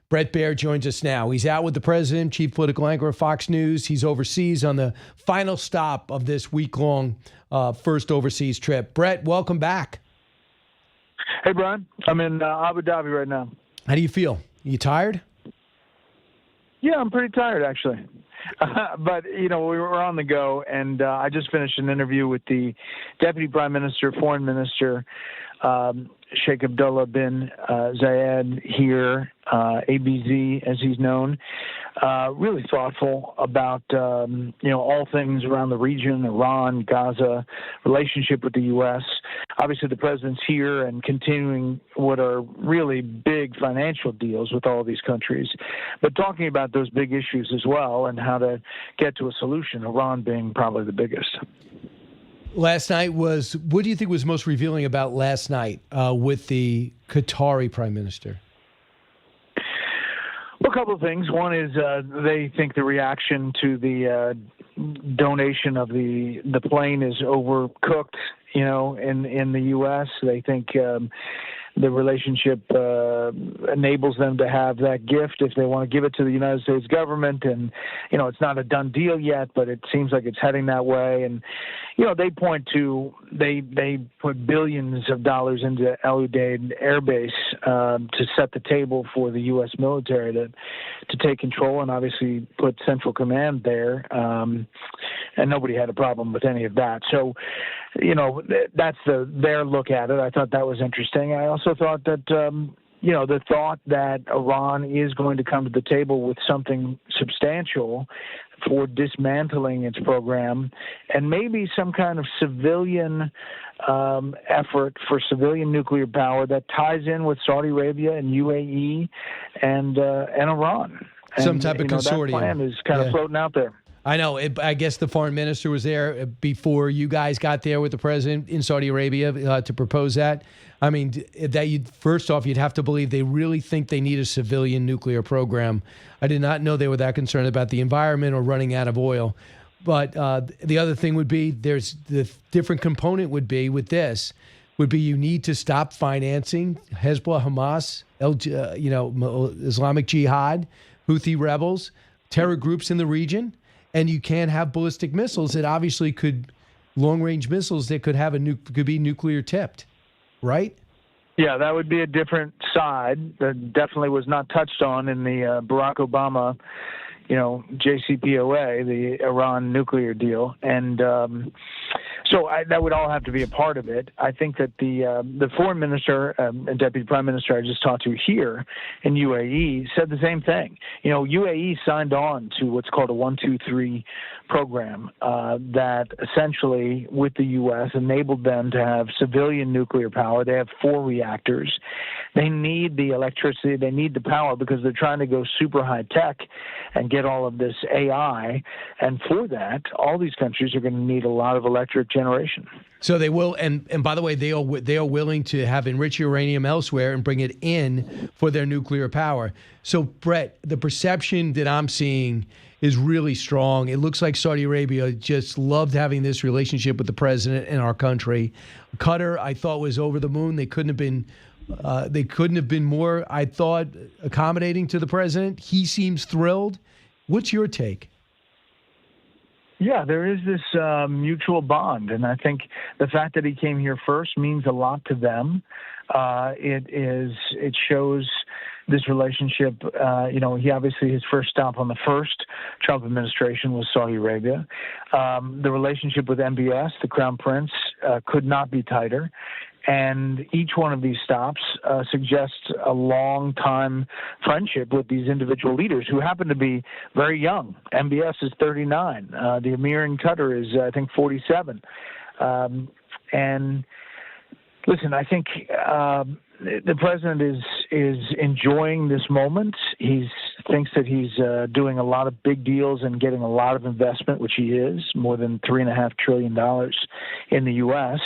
Bret Baier joins us now. He's out with the president, chief political anchor of Fox News. He's overseas on the final stop of this week-long first overseas trip. Bret, welcome back. Hey, Brian. I'm in Abu Dhabi right now. How do you feel? You tired? Yeah, I'm pretty tired, actually. But, we were on the go, and I just finished an interview with the Deputy Prime Minister, Foreign Minister, Sheikh Abdullah bin Zayed here, ABZ, as he's known. Really thoughtful about, all things around the region, Iran, Gaza, relationship with the U.S. Obviously, the president's here and continuing what are really big financial deals with all these countries, but talking about those big issues as well and how to get to a solution, Iran being probably the biggest. Last night what do you think was most revealing about last night with the Qatari prime minister? Well, a couple of things. One is they think the reaction to the donation of the plane is overcooked, in the U.S. They think the relationship enables them to have that gift if they want to give it to the United States government. And, it's not a done deal yet, but it seems like it's heading that way. And, they point to, they put billions of dollars into El Udeid Air Base to set the table for the U.S. military to take control and obviously put central command there. And nobody had a problem with any of that. So, that's their look at it. I thought that was interesting. I also thought that, the thought that Iran is going to come to the table with something substantial for dismantling its program and maybe some kind of civilian effort for civilian nuclear power that ties in with Saudi Arabia and UAE and Iran. And, some type of consortium. That plan is kind of floating out there. I know. I guess the foreign minister was there before you guys got there with the president in Saudi Arabia to propose that. I mean, first off, you'd have to believe they really think they need a civilian nuclear program. I did not know they were that concerned about the environment or running out of oil. But the other thing would be there's the different component would be with this would be you need to stop financing Hezbollah, Hamas, Islamic Jihad, Houthi rebels, terror groups in the region. And you can't have ballistic missiles that obviously long-range missiles that could be nuclear tipped, right? Yeah, that would be a different side that definitely was not touched on in the Barack Obama, JCPOA, the Iran nuclear deal. And so that would all have to be a part of it. I think that the foreign minister and deputy prime minister I just talked to here in UAE said the same thing. UAE signed on to what's called a 1-2-3 program that essentially, with the U.S., enabled them to have civilian nuclear power. They have 4 reactors. They need the electricity. They need the power because they're trying to go super high tech and get all of this AI. And for that, all these countries are going to need a lot of electric generation. So they will, and by the way, they are willing to have enriched uranium elsewhere and bring it in for their nuclear power. So, Bret, the perception that I'm seeing is really strong. It looks like Saudi Arabia just loved having this relationship with the president and our country. Qatar, I thought, was over the moon. They couldn't have been more, I thought, accommodating to the president. He seems thrilled. What's your take? Yeah, there is this mutual bond, and I think the fact that he came here first means a lot to them. It shows this relationship. He obviously, his first stop on the first Trump administration was Saudi Arabia. The relationship with MBS, the Crown Prince, could not be tighter. And each one of these stops suggests a long-time friendship with these individual leaders who happen to be very young. MBS is 39. The Emir in Qatar is, I think, 47. And listen, I think the president is enjoying this moment. He thinks that he's doing a lot of big deals and getting a lot of investment, which he is, more than $3.5 trillion in the U.S.,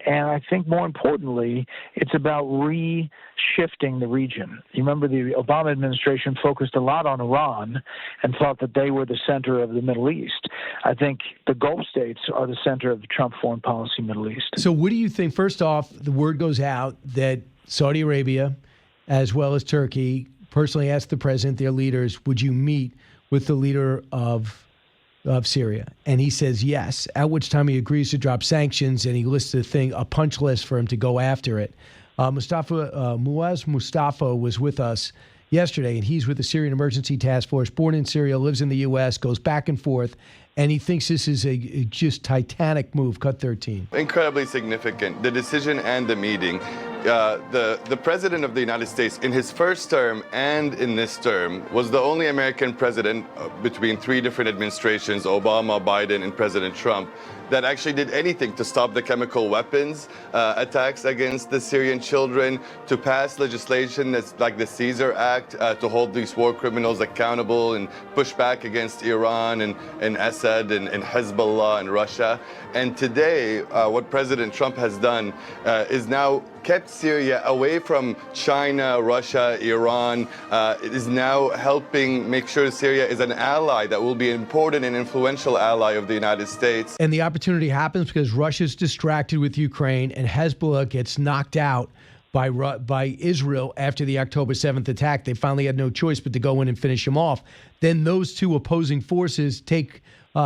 and I think more importantly, it's about reshifting the region. You remember the Obama administration focused a lot on Iran and thought that they were the center of the Middle East. I think the Gulf states are the center of the Trump foreign policy Middle East. So what do you think? First off, the word goes out that Saudi Arabia, as well as Turkey, personally asked the president, their leaders, would you meet with the leader of Syria? And he says yes, at which time he agrees to drop sanctions, and he lists a punch list for him to go after it. Muaz Mustafa was with us yesterday, and he's with the Syrian Emergency Task Force, born in Syria, lives in the U.S., goes back and forth, and he thinks this is a just titanic move. Cut 13. Incredibly significant, the decision and the meeting. The president of the United States, in his first term and in this term, was the only American president between three different administrations, Obama, Biden, and President Trump, that actually did anything to stop the chemical weapons attacks against the Syrian children, to pass legislation that's like the Caesar Act to hold these war criminals accountable and push back against Iran and Assad and Hezbollah and Russia. And today, what President Trump has done is now kept Syria away from China, Russia, Iran. It is now helping make sure Syria is an ally that will be an important and influential ally of the United States. And the opportunity happens because Russia's distracted with Ukraine, and Hezbollah gets knocked out by Israel after the October 7th attack. They finally had no choice but to go in and finish them off. Then those two opposing forces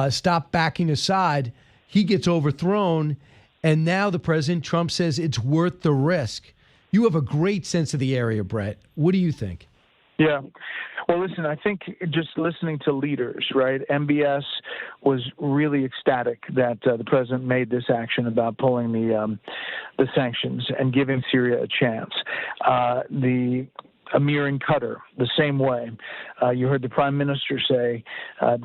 stop backing aside. He gets overthrown. And now the president, Trump, says it's worth the risk. You have a great sense of the area, Bret. What do you think? Yeah. Well, listen, I think just listening to leaders, right? MBS was really ecstatic that the president made this action about pulling the sanctions and giving Syria a chance. The Amir and Qatar, the same way. You heard the prime minister say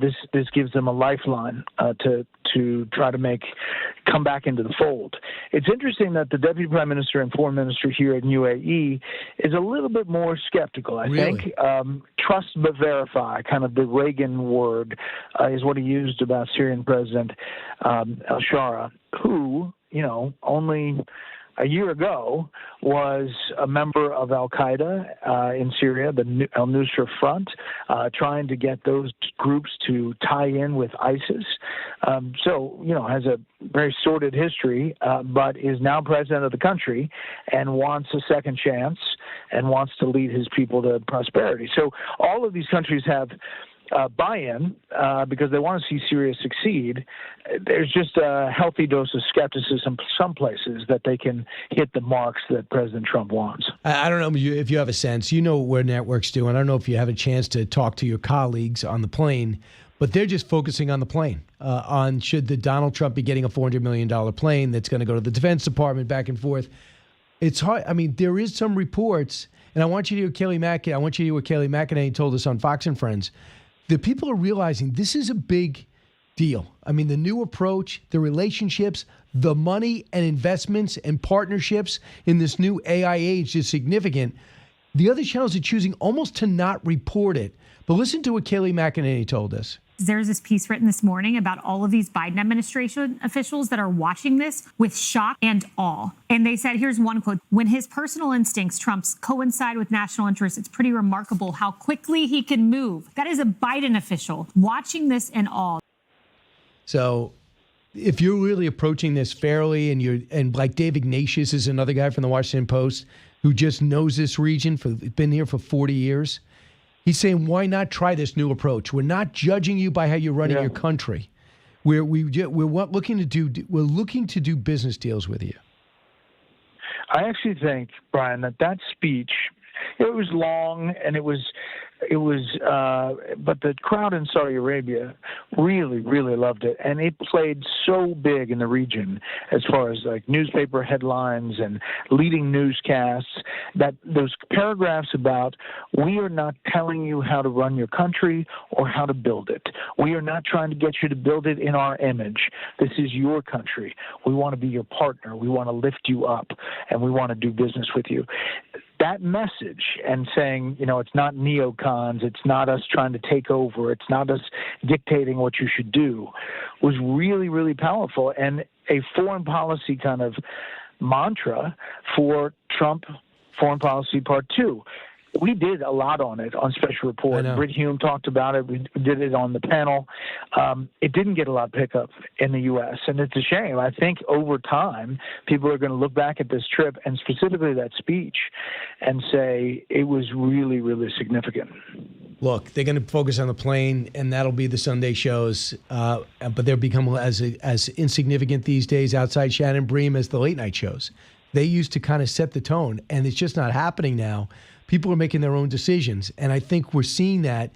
this gives them a lifeline to try to come back into the fold. It's interesting that the deputy prime minister and foreign minister here in UAE is a little bit more skeptical. I think trust but verify, kind of the Reagan word, is what he used about Syrian President al-Shara, who, only a year ago was a member of Al-Qaeda in Syria, the al-Nusra Front, trying to get those groups to tie in with ISIS. Has a very sordid history, but is now president of the country and wants a second chance and wants to lead his people to prosperity. So all of these countries have buy-in because they want to see Syria succeed. There's just a healthy dose of skepticism some places that they can hit the marks that President Trump wants. I don't know if you have a sense. You know what networks do, and I don't know if you have a chance to talk to your colleagues on the plane, but they're just focusing on the plane, on should the Donald Trump be getting a $400 million plane that's going to go to the Defense Department back and forth. It's hard. I mean, there is some reports, and I want you to hear what Kelly McEnany told us on Fox and Friends. The people are realizing this is a big deal. I mean, the new approach, the relationships, the money and investments and partnerships in this new AI age is significant. The other channels are choosing almost to not report it. But listen to what Kelly McEnany told us. There's this piece written this morning about all of these Biden administration officials that are watching this with shock and awe. And they said, here's one quote: when his personal instincts, Trump's, coincide with national interests, it's pretty remarkable how quickly he can move. That is a Biden official watching this in awe. So if you're really approaching this fairly, and like Dave Ignatius is another guy from the Washington Post who just knows this region, been here for 40 years. He's saying, why not try this new approach? We're not judging you by how you're running your country. We're looking to do business deals with you. I actually think, Brian, that speech, it was long and it was, but the crowd in Saudi Arabia really, really loved it. And it played so big in the region as far as like newspaper headlines and leading newscasts, that those paragraphs about, we are not telling you how to run your country or how to build it. We are not trying to get you to build it in our image. This is your country. We want to be your partner. We want to lift you up, and we want to do business with you. That message, and saying, it's not neocons, it's not us trying to take over, it's not us dictating what you should do, was really, really powerful, and a foreign policy kind of mantra for Trump foreign policy part 2. We did a lot on it on Special Report. Brit Hume talked about it. We did it on the panel. it didn't get a lot of pickup in the U.S., and it's a shame. I think over time, people are going to look back at this trip and specifically that speech and say it was really, really significant. Look, they're going to focus on the plane, and that'll be the Sunday shows. But they're becoming as insignificant these days outside Shannon Bream as the late night shows. They used to kind of set the tone, and it's just not happening now. People are making their own decisions, and I think we're seeing that.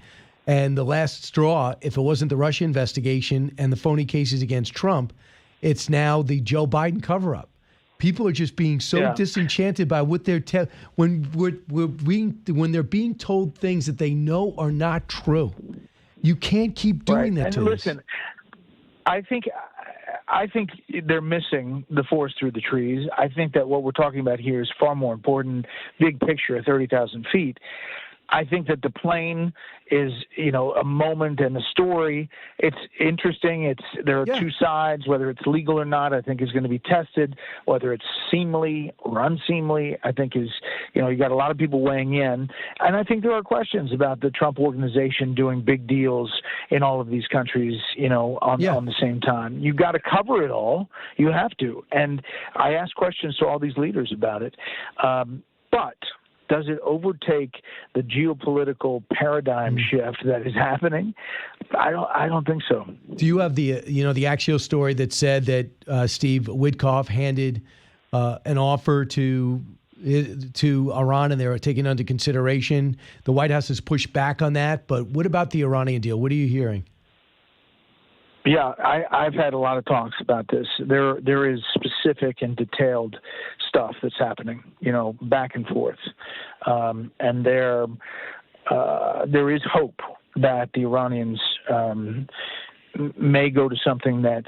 And the last straw, if it wasn't the Russia investigation and the phony cases against Trump, it's now the Joe Biden cover-up. People are just being so disenchanted by what they're when they're being told things that they know are not true. You can't keep doing that to us. Listen, I think they're missing the forest through the trees. I think that what we're talking about here is far more important, big picture at 30,000 feet. I think that the plane is, a moment and a story. It's interesting. There are two sides. Whether it's legal or not, I think is going to be tested. Whether it's seemly or unseemly, I think is, you got a lot of people weighing in. And I think there are questions about the Trump organization doing big deals in all of these countries, on the same time. You've got to cover it all. You have to. And I ask questions to all these leaders about it. But does it overtake the geopolitical paradigm shift that is happening? I don't think so. Do you have the Axios story that said that Steve Witkoff handed an offer to Iran and they were taking under consideration? The White House has pushed back on that, but what about the Iranian deal? What are you hearing? Yeah, I've had a lot of talks about this. There is specific and detailed stuff that's happening, back and forth, and there is hope that the Iranians may go to something that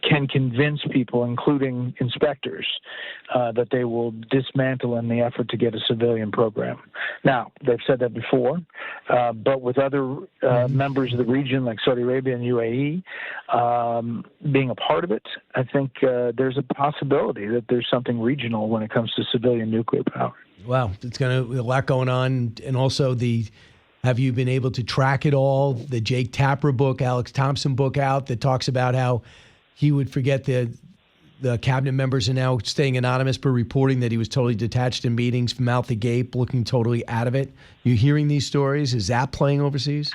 can convince people, including inspectors, that they will dismantle in the effort to get a civilian program. Now, they've said that before, but with other members of the region like Saudi Arabia and UAE being a part of it, I think there's a possibility that there's something regional when it comes to civilian nuclear power. Wow, it's a lot going on. And also have you been able to track it all? The Jake Tapper book, Alex Thompson book out that talks about how he would forget the cabinet members are now staying anonymous, but reporting that he was totally detached in meetings, from mouth agape, looking totally out of it. You hearing these stories? Is that playing overseas?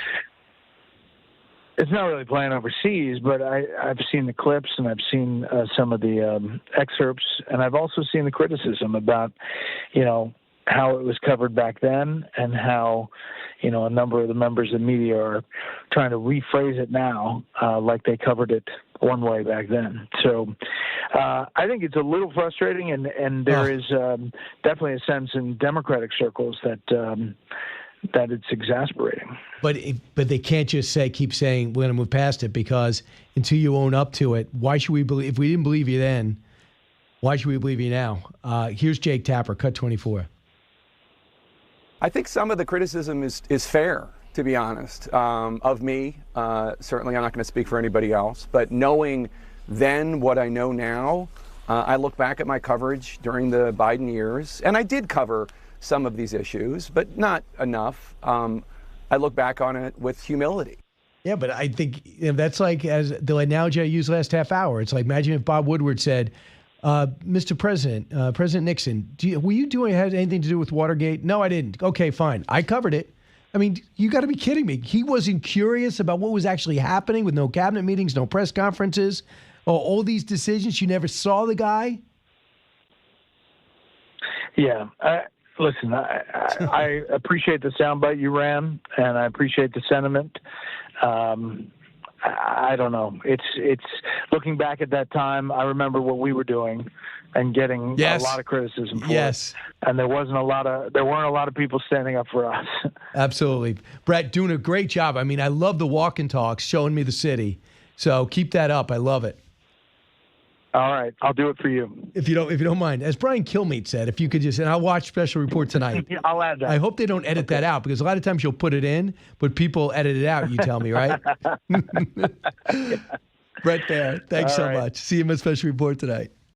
It's not really playing overseas, but I've seen the clips and I've seen some of the excerpts, and I've also seen the criticism about, how it was covered back then and how, a number of the members of the media are trying to rephrase it now like they covered it one way back then. So I think it's a little frustrating, and there is definitely a sense in Democratic circles that it's exasperating. But they can't just keep saying we're going to move past it, because until you own up to it, why should we believe? If we didn't believe you then, why should we believe you now? Here's Jake Tapper, cut 24. I think some of the criticism is fair, to be honest, of me. Certainly, I'm not going to speak for anybody else. But knowing then what I know now, I look back at my coverage during the Biden years, and I did cover some of these issues, but not enough. I look back on it with humility. Yeah, but I think that's like, as the analogy I used last half hour, it's like, imagine if Bob Woodward said, Mr. President, President Nixon, were you had anything to do with Watergate? No, I didn't. Okay, fine. I covered it. I mean, you got to be kidding me. He wasn't curious about what was actually happening with no cabinet meetings, no press conferences, all these decisions. You never saw the guy? Yeah. Listen, I appreciate the soundbite you ran, and I appreciate the sentiment. I don't know. It's looking back at that time. I remember what we were doing and getting a lot of criticism for it. And there weren't a lot of people standing up for us. Absolutely. Bret, doing a great job. I mean, I love the walk and talks, showing me the city. So keep that up. I love it. All right, I'll do it for you. If you don't mind. As Brian Kilmeade said, if you could just, and I'll watch Special Report tonight. I'll add that. I hope they don't edit that out, because a lot of times you'll put it in, but people edit it out, you tell me, right? Bret Baier, thanks so much. See you in my Special Report tonight.